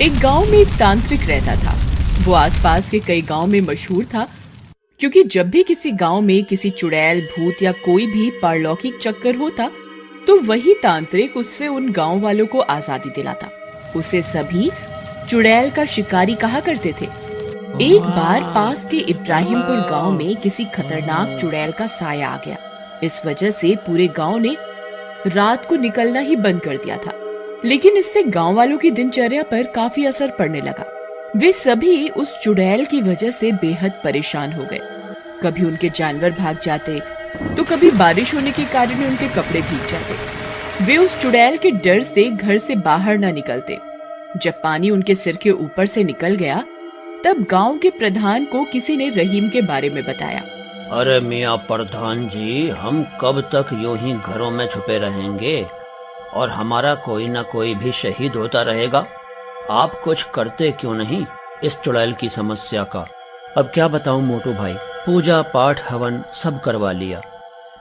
एक गांव में एक तांत्रिक रहता था। वो आसपास के कई गांव में मशहूर था, क्योंकि जब भी किसी गांव में किसी चुड़ैल, भूत या कोई भी पारलौकिक चक्कर होता, तो वही तांत्रिक उससे उन गांव वालों को आजादी दिलाता। उसे सभी चुड़ैल का शिकारी कहा करते थे। एक बार पास के इब्राहिमपुर गांव में किसी खतरनाक चुड़ैल का साया आ गया। इस वजह से पूरे गांव ने रात को निकलना ही बंद कर दिया था। लेकिन इससे गांव वालों की दिनचर्या पर काफी असर पड़ने लगा। वे सभी उस चुड़ैल की वजह से बेहद परेशान हो गए। कभी उनके जानवर भाग जाते, तो कभी बारिश होने के कारण उनके कपड़े भीग जाते। वे उस चुड़ैल के डर से घर से बाहर न निकलते। जब पानी उनके सिर के ऊपर से निकल गया, तब गांव के प्रधान को किसी ने रहीम के बारे में बताया। अरे मियाँ प्रधान जी, हम कब तक यूं ही घरों में छुपे रहेंगे और हमारा कोई ना कोई भी शहीद होता रहेगा। आप कुछ करते क्यों नहीं इस चुड़ैल की समस्या का? अब क्या बताऊं मोटू भाई, पूजा पाठ हवन सब करवा लिया,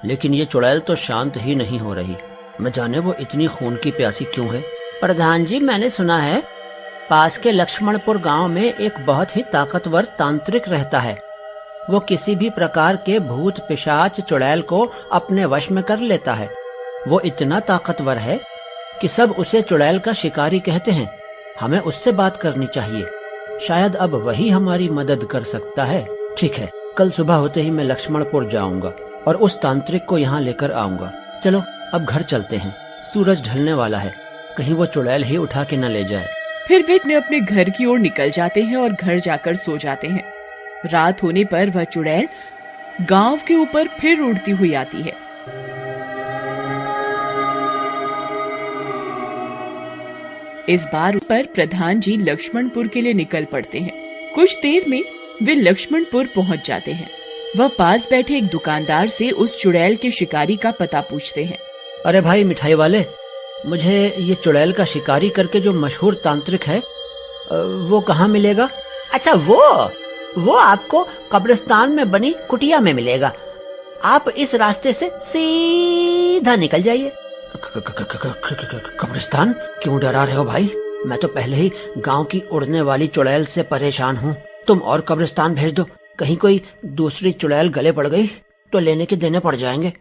लेकिन ये चुड़ैल तो शांत ही नहीं हो रही। न जाने वो इतनी खून की प्यासी क्यों है। प्रधान जी, मैंने सुना है पास के लक्ष्मणपुर गांव में एक बहुत ही ताकतवर तांत्रिक रहता है। वो किसी भी प्रकार के भूत पिशाच चुड़ैल को अपने वश में कर लेता है। वो इतना ताकतवर है कि सब उसे चुड़ैल का शिकारी कहते हैं। हमें उससे बात करनी चाहिए, शायद अब वही हमारी मदद कर सकता है। ठीक है, कल सुबह होते ही मैं लक्ष्मणपुर जाऊंगा और उस तांत्रिक को यहाँ लेकर आऊंगा। चलो अब घर चलते हैं, सूरज ढलने वाला है, कहीं वो चुड़ैल ही उठा के न ले जाए। फिर वे अपने घर की ओर निकल जाते हैं और घर जाकर सो जाते हैं। रात होने पर वह चुड़ैल गांव के ऊपर फिर उड़ती हुई आती है। इस बार पर प्रधान जी लक्ष्मणपुर के लिए निकल पड़ते हैं। कुछ देर में वे लक्ष्मणपुर पहुंच जाते हैं। वह पास बैठे एक दुकानदार से उस चुड़ैल के शिकारी का पता पूछते हैं। अरे भाई मिठाई वाले, मुझे ये चुड़ैल का शिकारी करके जो मशहूर तांत्रिक है वो कहाँ मिलेगा? अच्छा, वो आपको कब्रिस्तान में बनी कुटिया में मिलेगा। आप इस रास्ते से सीधा निकल जाइए। कब्रिस्तान? क्यों डरा रहे हो भाई? मैं तो पहले ही गांव की उड़ने वाली चुड़ैल से परेशान हूँ। तुम और कब्रिस्तान भेज दो, कहीं कोई दूसरी चुड़ैल गले पड़ गई तो लेने के देने पड़ जाएंगे।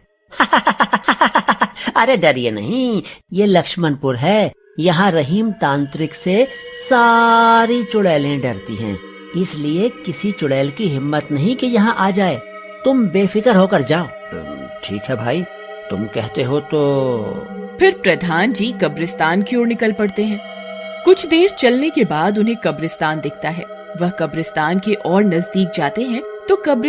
अरे डरिए नहीं, ये लक्ष्मणपुर है। यहाँ रहीम तांत्रिक से सारी चुड़ैलें डरती हैं, इसलिए किसी चुड़ैल की हिम्मत नहीं कि यहाँ आ जाए। तुम बेफिक्र होकर जाओ। ठीक है भाई, तुम कहते हो तो। फिर प्रधान जी कब्रिस्तान की ओर निकल पड़ते हैं। कुछ देर चलने के बाद उन्हें कब्रिस्तान दिखता है। वह कब्रिस्तान के और नजदीक जाते हैं तो